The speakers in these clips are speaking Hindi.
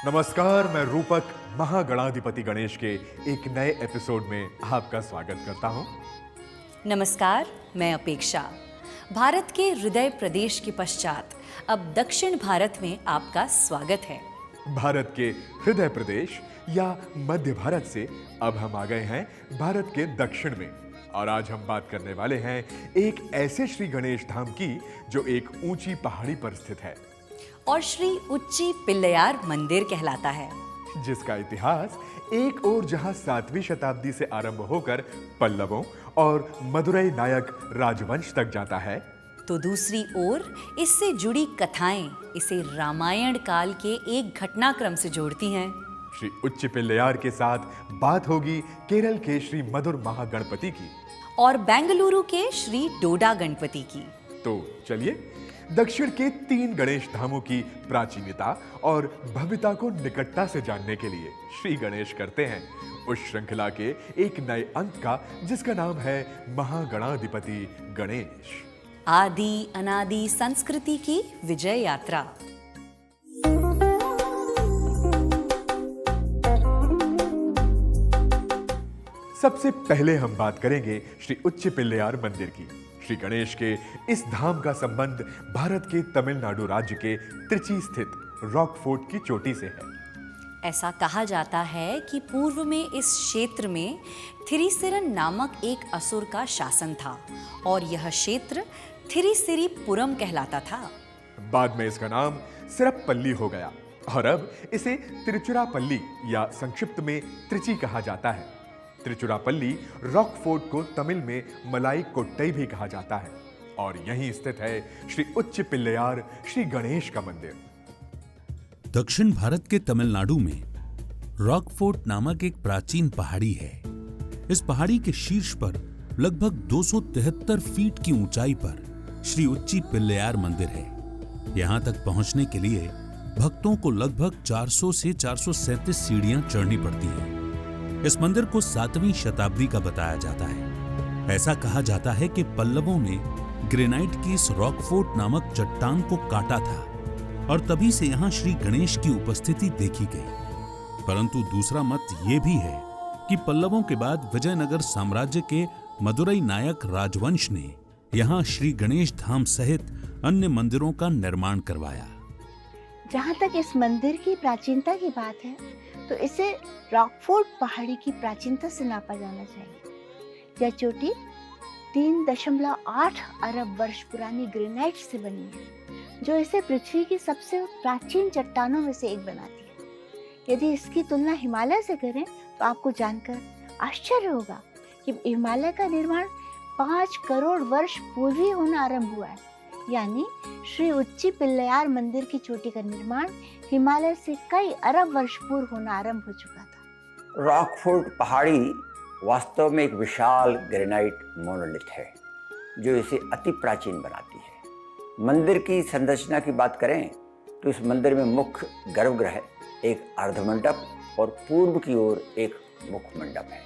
नमस्कार, मैं रूपक महागणाधिपति गणेश के एक नए एपिसोड में आपका स्वागत करता हूं। नमस्कार, मैं अपेक्षा। भारत के हृदय प्रदेश के पश्चात अब दक्षिण भारत में आपका स्वागत है। भारत के हृदय प्रदेश या मध्य भारत से अब हम आ गए हैं भारत के दक्षिण में, और आज हम बात करने वाले हैं एक ऐसे श्री गणेश धाम की जो एक ऊंची पहाड़ी पर स्थित है और श्री उच्ची पिल्लैयार मंदिर कहलाता है, जिसका इतिहास एक ओर जहां 7वीं शताब्दी से आरंभ होकर पल्लवों और मदुरई नायक राजवंश तक जाता है, तो दूसरी ओर इससे जुड़ी कथाएं इसे रामायण काल के एक घटनाक्रम से जोड़ती हैं। श्री उच्च पिल्लैयार के साथ बात होगी केरल के श्री मधुर महागणपति की और बेंगलुरु के श्री डोडा गणपति की। तो चलिए दक्षिण के 3 गणेश धामों की प्राचीनता और भव्यता को निकटता से जानने के लिए श्री गणेश करते हैं उस श्रृंखला के एक नए अंक का, जिसका नाम है महागणाधिपति गणेश। आदि अनादि संस्कृति की विजय यात्रा। सबसे पहले हम बात करेंगे श्री उच्च पिल्लैयार मंदिर की। श्री गणेश के इस धाम का संबंध भारत के तमिलनाडु राज्य के त्रिची स्थित रॉक फोर्ट की चोटी से है। ऐसा कहा जाता है कि पूर्व में इस क्षेत्र में थिरिसिरन नामक एक असुर का शासन था और यह क्षेत्र थिरिसिरीपुरम कहलाता था। बाद में इसका नाम सिरप्पल्ली हो गया और अब इसे तिरुचिरापल्ली या संक्षिप्त में त्रिची कहा जाता है। तिरुचिरापल्ली रॉक फोर्ट को तमिल में मलाई कोट्टई भी कहा जाता है और यहीं स्थित है श्री उच्च पिल्लैयार श्री गणेश का मंदिर। दक्षिण भारत के तमिलनाडु में रॉक फोर्ट नामक एक प्राचीन पहाड़ी है। इस पहाड़ी के शीर्ष पर लगभग 273 फीट की ऊंचाई पर श्री उच्ची पिल्लैयार मंदिर है। यहां तक पहुंचने के लिए भक्तों को लगभग 400 से 437 सीढ़ियां चढ़नी पड़ती हैं। इस मंदिर को 7वीं शताब्दी का बताया जाता है। ऐसा कहा जाता है कि पल्लवों ने ग्रेनाइट की इस रॉक फोर्ट नामक चट्टान को काटा था और तभी से यहाँ श्री गणेश की उपस्थिति देखी गई। परंतु दूसरा मत ये भी है कि पल्लवों के बाद विजयनगर साम्राज्य के मदुरई नायक राजवंश ने यहाँ श्री गणेश धाम सहित अन्य मंदिरों का निर्माण करवाया। जहाँ तक इस मंदिर की प्राचीनता की बात है तो इसे रॉकफोर्ट पहाड़ी की प्राचीनता से नापा जाना चाहिए। यह चोटी 3.8 अरब वर्ष पुरानी ग्रेनाइट से बनी है, जो इसे पृथ्वी की सबसे प्राचीन चट्टानों में से एक बनाती है। यदि इसकी तुलना हिमालय से करें तो आपको जानकर आश्चर्य होगा कि हिमालय का निर्माण 5 करोड़ वर्ष पूर्व ही होना आरंभ हुआ है। यानी श्री उच्ची पिल्लैयार मंदिर की चोटी का निर्माण हिमालय से कई अरब वर्ष पूर्व होना आरंभ हो चुका था। रॉकफोर्ट पहाड़ी वास्तव में एक विशाल ग्रेनाइट मोनोलिथ है जो इसे अति प्राचीन बनाती है। मंदिर की संरचना की बात करें तो इस मंदिर में मुख्य गर्भगृह, एक अर्धमंडप और पूर्व की ओर एक मुख्य मंडप है।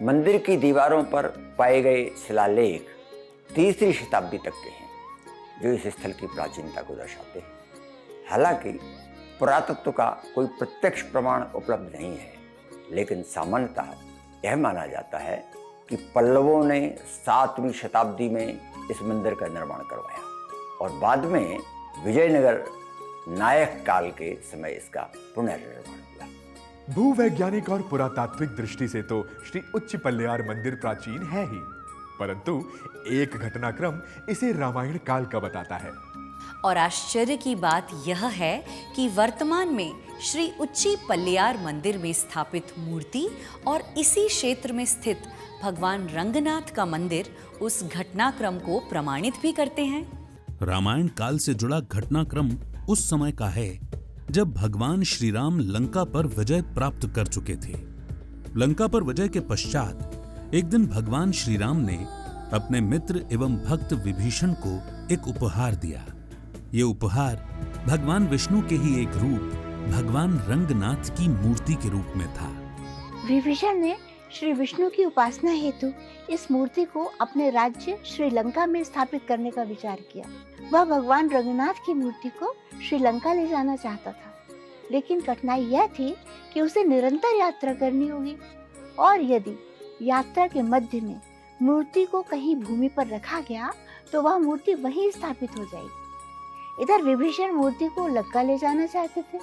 मंदिर की दीवारों पर पाए गए शिलालेख 3री शताब्दी तक के हैं, जो इस स्थल की प्राचीनता को दर्शाते हैं। हालांकि पुरातत्व का कोई प्रत्यक्ष प्रमाण उपलब्ध नहीं है, लेकिन सामान्यतः यह माना जाता है कि पल्लवों ने 7वीं शताब्दी में इस मंदिर का निर्माण करवाया और बाद में विजयनगर नायक काल के समय इसका पुनर्निर्माण हुआ। भूवैज्ञानिक और पुरातात्विक दृष्टि से तो श्री उच्च पिल्लैयार मंदिर प्राचीन है ही, परंतु एक घटनाक्रम इसे रामायण काल का बताता है। और आश्चर्य की बात यह है कि वर्तमान में श्री उच्ची पिल्लैयार मंदिर में स्थापित मूर्ति और इसी क्षेत्र में स्थित भगवान रंगनाथ का मंदिर उस घटनाक्रम को प्रमाणित भी करते हैं। रामायण काल से जुड़ा घटनाक्रम उस समय का है जब भगवान श्री राम लंका पर विजय प्राप्त कर चुके थे। लंका पर विजय के पश्चात एक दिन भगवान श्री राम ने अपने मित्र एवं भक्त विभीषण को एक उपहार दिया। ये उपहार भगवान विष्णु के ही एक रूप भगवान रंगनाथ की मूर्ति के रूप में था। विभीषण ने श्री विष्णु की उपासना हेतु इस मूर्ति को अपने राज्य श्रीलंका में स्थापित करने का विचार किया। वह भगवान रंगनाथ की मूर्ति को श्रीलंका ले जाना चाहता था। लेकिन कठिनाई यह थी कि उसे निरंतर यात्रा करनी होगी, और यदि यात्रा के मध्य में मूर्ति को कहीं भूमि पर रखा गया तो वह मूर्ति वहीं स्थापित हो जाएगी। इधर विभीषण मूर्ति को लंका ले जाना चाहते थे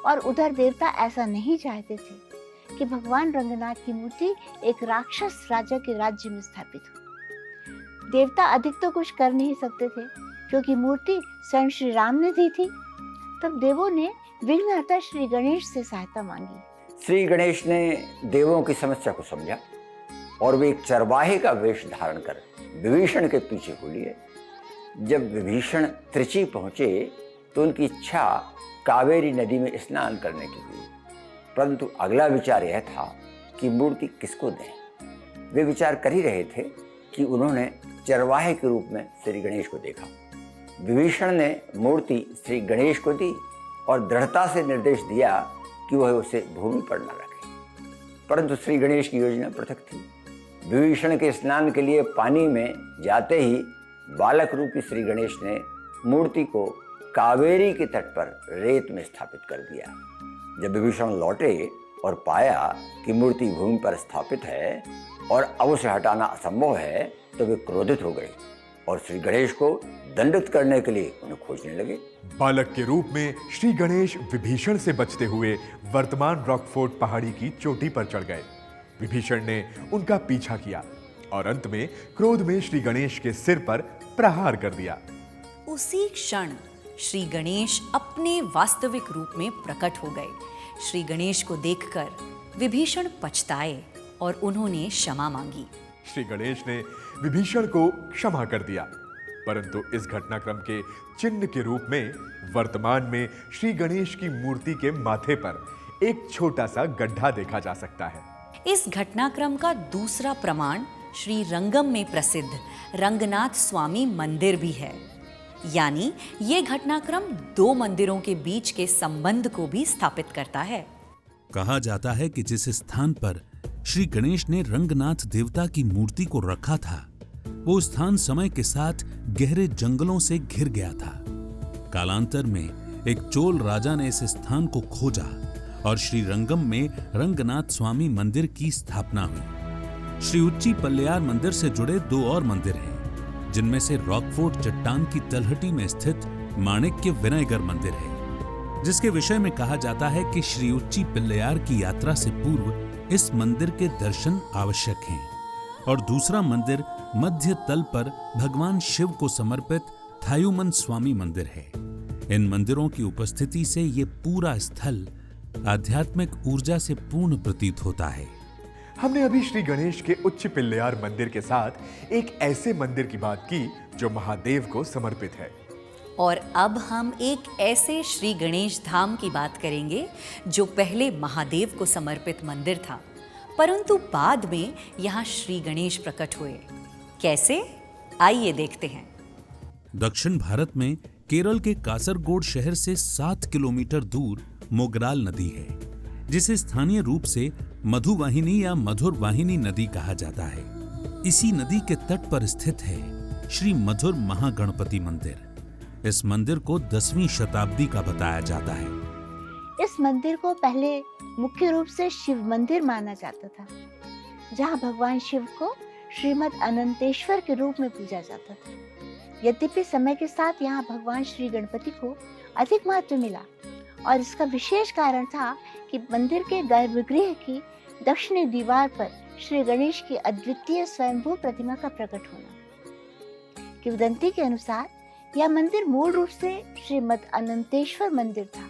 और उधर देवता ऐसा नहीं चाहते थे कि भगवान रंगनाथ की मूर्ति एक राक्षस राजा के राज्य में स्थापित हो। देवता अधिक तो कुछ कर नहीं सकते थे क्योंकि मूर्ति स्वयं श्री राम ने दी थी। तब देवों ने विघ्नहर्ता श्री गणेश से सहायता मांगी। श्री गणेश ने देवों की समस्या को समझा और वे एक चरवाहे का वेश धारण कर विभीषण के पीछे हो लिए। जब विभीषण त्रिची पहुंचे तो उनकी इच्छा कावेरी नदी में स्नान करने की हुई, परंतु अगला विचार यह था कि मूर्ति किसको दें। वे विचार कर ही रहे थे कि उन्होंने चरवाहे के रूप में श्री गणेश को देखा। विभीषण ने मूर्ति श्री गणेश को दी और दृढ़ता से निर्देश दिया कि वह उसे भूमि पर न रखे, परंतु श्री गणेश की योजना पृथक थी। विभीषण के स्नान के लिए पानी में जाते ही बालक रूपी श्री गणेश ने मूर्ति को कावेरी के तट पर रेत में स्थापित कर दिया। जब विभीषण लौटे और पाया कि मूर्ति भूमि पर स्थापित है और अब उसे हटाना असंभव है, तो वे क्रोधित हो गए और श्री गणेश को दंडित करने के लिए उन्हें खोजने लगे। बालक के रूप में श्री गणेश विभीषण से बचते हुए वर्तमान रॉकफोर्ट पहाड़ी की चोटी पर चढ़ गए। विभीषण ने उनका पीछा किया और अंत में क्रोध में श्री गणेश के सिर पर प्रहार कर दिया। उसी क्षण श्री गणेश अपने वास्तविक रूप में प्रकट हो गए। श्री गणेश को देखकर विभीषण पछताए और उन्होंने क्षमा मांगी। श्री गणेश ने विभीषण को क्षमा कर दिया, परंतु इस घटनाक्रम के चिन्ह के रूप में वर्तमान में श्री गणेश की मूर्ति के माथे पर एक छोटा सा गड्ढा देखा जा सकता है। इस घटनाक्रम का दूसरा प्रमाण श्री रंगम में प्रसिद्ध रंगनाथ स्वामी मंदिर भी है। यानी ये घटनाक्रम दो मंदिरों के बीच के संबंध को भी स्थापित करता है। कहा जाता है कि जिस स्थान पर श्री गणेश ने रंगनाथ देवता की मूर्ति को रखा था, वो स्थान समय के साथ गहरे जंगलों से घिर गया था। कालांतर में एक चोल राजा ने इस स्थान को खोजा और श्री रंगम में रंगनाथ स्वामी मंदिर की स्थापना हुई। श्री उच्ची पल्लेयार मंदिर से जुड़े दो और मंदिर हैं, जिनमें से रॉकफोर्ट चट्टान की तलहटी में स्थित माणिक्य विनयगर मंदिर है, जिसके विषय में कहा जाता है कि श्री उच्ची पल्लेयार की यात्रा से पूर्व इस मंदिर के दर्शन आवश्यक हैं। और दूसरा मंदिर मध्य तल पर भगवान शिव को समर्पित थायुमन स्वामी मंदिर है। इन मंदिरों की उपस्थिति से ये पूरा स्थल आध्यात्मिक ऊर्जा से पूर्ण प्रतीत होता है। हमने अभी श्री गणेश के उच्च पिल्लयार मंदिर के साथ एक ऐसे मंदिर की बात की जो महादेव को समर्पित है। और अब हम एक ऐसे श्री गणेश धाम की बात करेंगे जो पहले महादेव को समर्पित मंदिर था, परंतु बाद में यहाँ श्री गणेश प्रकट हुए। कैसे? आइए देखते हैं। दक्षिण भारत में केरल के कासरगोड शहर से 7 किलोमीटर दूर मोगराल नदी है, जिसे स्थानीय रूप से मधुवाहिनी या मधुर वाहिनी नदी कहा जाता है। इसी नदी के तट पर स्थित है श्री मधुर महागणपति मंदिर। इस मंदिर को 10वीं शताब्दी का बताया जाता है। इस मंदिर को पहले मुख्य रूप से शिव मंदिर माना जाता था, जहां भगवान शिव को श्रीमद अनंतेश्वर के रूप में पूजा जाता था। यद्यपि समय के साथ यहाँ भगवान श्री गणपति को अधिक महत्व मिला, और इसका विशेष कारण था कि मंदिर के गर्भगृह की दक्षिणी दीवार पर श्री गणेश की अद्वितीय स्वयंभू प्रतिमा का प्रकट होना। किंवदंती के अनुसार यह मंदिर मूल रूप से श्रीमद अनंतेश्वर मंदिर था।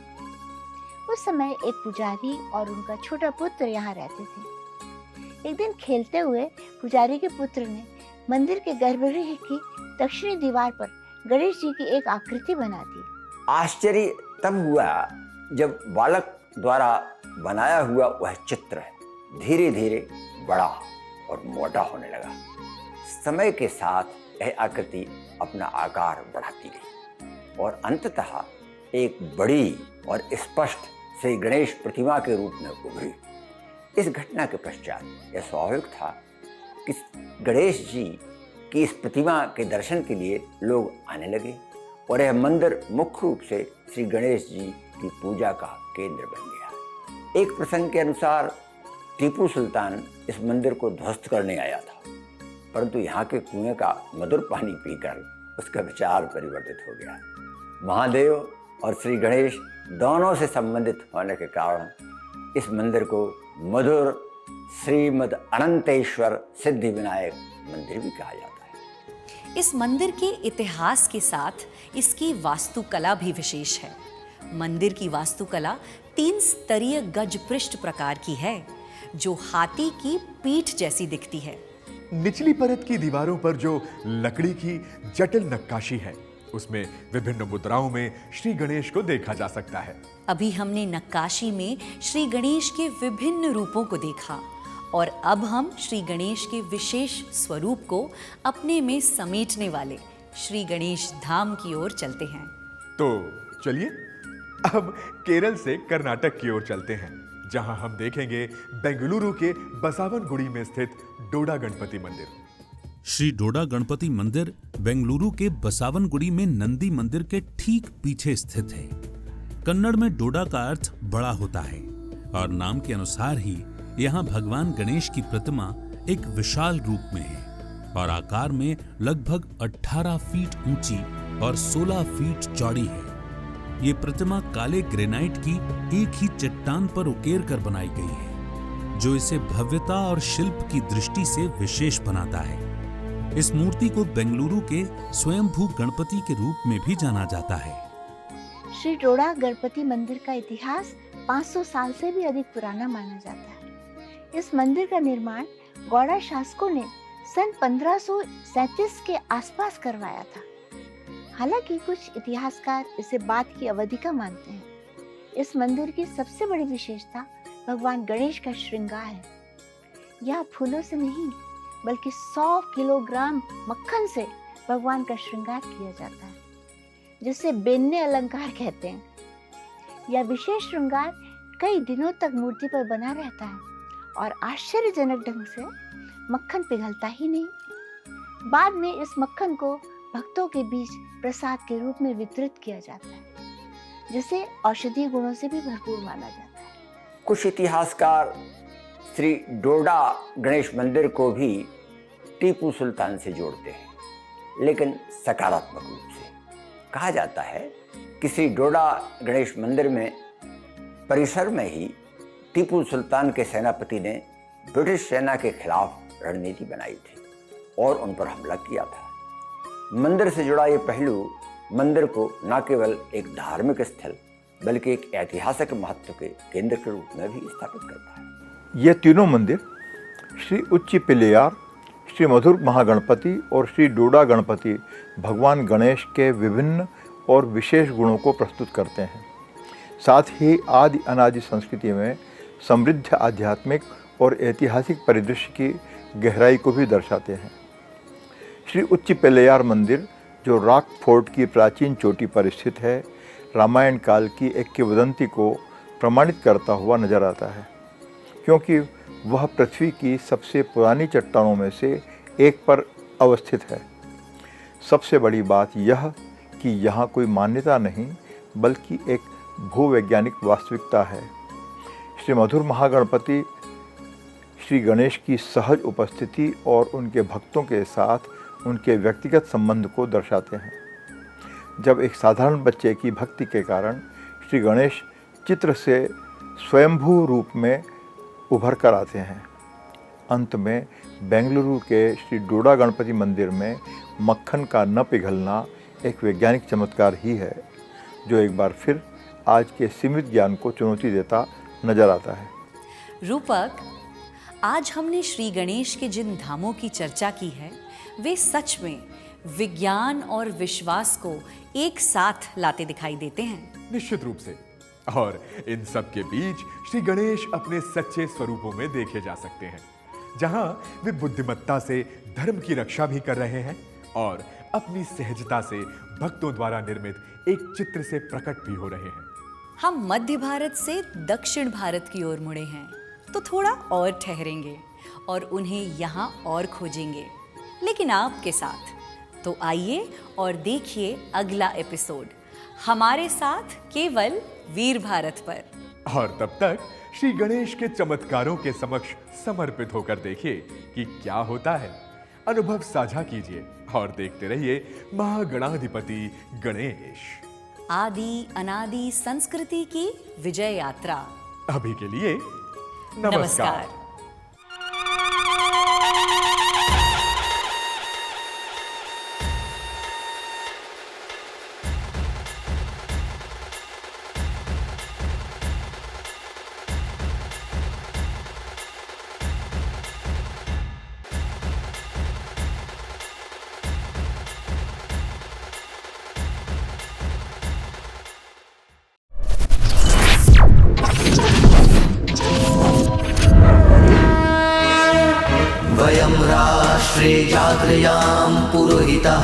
उस समय एक पुजारी और उनका छोटा पुत्र यहाँ रहते थे। एक दिन खेलते हुए पुजारी के पुत्र ने मंदिर के गर्भगृह की दक्षिणी दीवार पर गणेश जी की एक आकृति बना दी। आश्चर्य तब हुआ जब बालक द्वारा बनाया हुआ वह चित्र धीरे धीरे बड़ा और मोटा होने लगा। समय के साथ यह आकृति अपना आकार बढ़ाती गई और अंततः एक बड़ी और स्पष्ट श्री गणेश प्रतिमा के रूप में उभरी। इस घटना के पश्चात यह स्वाभाविक था कि गणेश जी की इस प्रतिमा के दर्शन के लिए लोग आने लगे और यह मंदिर मुख्य रूप से श्री गणेश जी की पूजा का केंद्र बन गया। एक प्रसंग के अनुसार टीपू सुल्तान इस मंदिर को ध्वस्त करने आया था, परंतु यहाँ के कुएं का मधुर पानी पीकर उसका विचार परिवर्तित हो गया। महादेव और श्री गणेश दोनों से संबंधित होने के कारण इस मंदिर को मधुर श्रीमद अनंतेश्वर सिद्धि विनायक मंदिर भी कहा जाता है। इस मंदिर के इतिहास के साथ इसकी वास्तुकला भी विशेष है। मंदिर की वास्तुकला 3 स्तरीय गज पृष्ठ प्रकार की है, जो हाथी की पीठ जैसी दिखती है। निचली परत की दीवारों पर जो लकड़ी की जटिल नक्काशी है, उसमें विभिन्न मुद्राओं में श्री गणेश को देखा जा सकता है। अभी हमने नक्काशी में श्री गणेश के विभिन्न रूपों को देखा और अब हम श्री गणेश के विशेष स्वरूप को अपने में समेटने वाले श्री गणेश धाम की ओर चलते हैं। तो चलिए अब केरल से कर्नाटक की ओर चलते हैं, जहां हम देखेंगे बेंगलुरु के बसावनगुड़ी में स्थित डोडा गणपति मंदिर। श्री डोडा गणपति मंदिर बेंगलुरु के बसावनगुड़ी में नंदी मंदिर के ठीक पीछे स्थित है। कन्नड़ में डोडा का अर्थ बड़ा होता है और नाम के अनुसार ही यहाँ भगवान गणेश की प्रतिमा एक विशाल रूप में है और आकार में लगभग 18 फीट ऊंची और 16 फीट चौड़ी है। ये प्रतिमा काले ग्रेनाइट की एक ही चट्टान पर उकेर कर बनाई गई है, जो इसे भव्यता और शिल्प की दृष्टि से विशेष बनाता है। इस मूर्ति को बेंगलुरु के स्वयंभू गणपति के रूप में भी जाना जाता है। श्री डोडा गणपति मंदिर का इतिहास 500 साल से भी अधिक पुराना माना जाता है। इस मंदिर का निर्माण गौड़ा शासकों ने सन 1537 के आसपास करवाया था। हालांकि कुछ इतिहासकार इसे बाद की अवधि का मानते हैं। इस मंदिर की सबसे बड़ी विशेषता भगवान गणेश का श्रृंगार है। यह फूलों से नहीं बल्कि 100 किलोग्राम मक्खन से भगवान का श्रृंगार किया जाता है, जिसे बेन्ने अलंकार कहते हैं। यह विशेष श्रृंगार कई दिनों तक मूर्ति पर बना रहता है और आश्चर्यजनक ढंग से मक्खन पिघलता ही नहीं। बाद में इस मक्खन को भक्तों के बीच प्रसाद के रूप में वितरित किया जाता है, जिसे औषधीय गुणों से भी भरपूर माना जाता है। कुछ इतिहासकार श्री डोडा गणेश मंदिर को भी टीपू सुल्तान से जोड़ते हैं, लेकिन सकारात्मक रूप से। कहा जाता है कि श्री डोडा गणेश मंदिर में परिसर में ही टीपू सुल्तान के सेनापति ने ब्रिटिश सेना के खिलाफ रणनीति बनाई थी और उन पर हमला किया था। मंदिर से जुड़ा ये पहलू मंदिर को न केवल एक धार्मिक स्थल बल्कि एक ऐतिहासिक महत्व के केंद्र के रूप में भी स्थापित करता है। ये तीनों मंदिर श्री उच्ची पिल्लैयार, श्री मधुर महागणपति और श्री डोडा गणपति भगवान गणेश के विभिन्न और विशेष गुणों को प्रस्तुत करते हैं। साथ ही आदि अनादि संस्कृति में समृद्ध आध्यात्मिक और ऐतिहासिक परिदृश्य की गहराई को भी दर्शाते हैं। श्री उच्ची पिल्लैयार मंदिर, जो रॉक फोर्ट की प्राचीन चोटी पर स्थित है, रामायण काल की एक किंवदंती को प्रमाणित करता हुआ नजर आता है, क्योंकि वह पृथ्वी की सबसे पुरानी चट्टानों में से एक पर अवस्थित है। सबसे बड़ी बात यह कि यहाँ कोई मान्यता नहीं बल्कि एक भूवैज्ञानिक वास्तविकता है। श्री मधुर महागणपति श्री गणेश की सहज उपस्थिति और उनके भक्तों के साथ उनके व्यक्तिगत संबंध को दर्शाते हैं। जब एक साधारण बच्चे की भक्ति के कारण श्री गणेश चित्र से स्वयंभू रूप में उभर कर आते हैं। अंत में बेंगलुरु के श्री डोडा गणपति मंदिर में मक्खन का न पिघलना एक वैज्ञानिक चमत्कार ही है, जो एक बार फिर आज के सीमित ज्ञान को चुनौती देता नजर आता है। रूपक, आज हमने श्री गणेश के जिन धामों की चर्चा की है, वे सच में विज्ञान और विश्वास को एक साथ लाते दिखाई देते हैं। निश्चित रूप से। और इन सब के बीच श्री गणेश अपने सच्चे स्वरूपों में देखे जा सकते हैं, जहां वे बुद्धिमत्ता से धर्म की रक्षा भी कर रहे हैं और अपनी सहजता से भक्तों द्वारा निर्मित एक चित्र से प्रकट भी हो रहे हैं। हम मध्य भारत से दक्षिण भारत की ओर मुड़े हैं, तो थोड़ा और ठहरेंगे और उन्हें यहाँ और खोजेंगे, लेकिन आपके साथ। तो आइए और देखिए अगला एपिसोड हमारे साथ केवल वीर भारत पर। और तब तक श्री गणेश के चमत्कारों के समक्ष समर्पित होकर देखिए कि क्या होता है। अनुभव साझा कीजिए और देखते रहिए महागणाधिपति गणेश। आदि अनादि संस्कृति की विजय यात्रा। अभी के लिए नमस्कार। वयं राष्ट्रे जागृयाम पुरोहितः।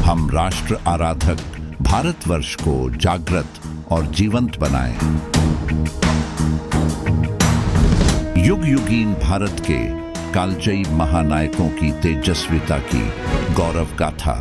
हम राष्ट्र आराधक भारतवर्ष को जागृत और जीवंत बनाएं। युग युगीन भारत के कालजयी महानायकों की तेजस्विता की गौरव गाथा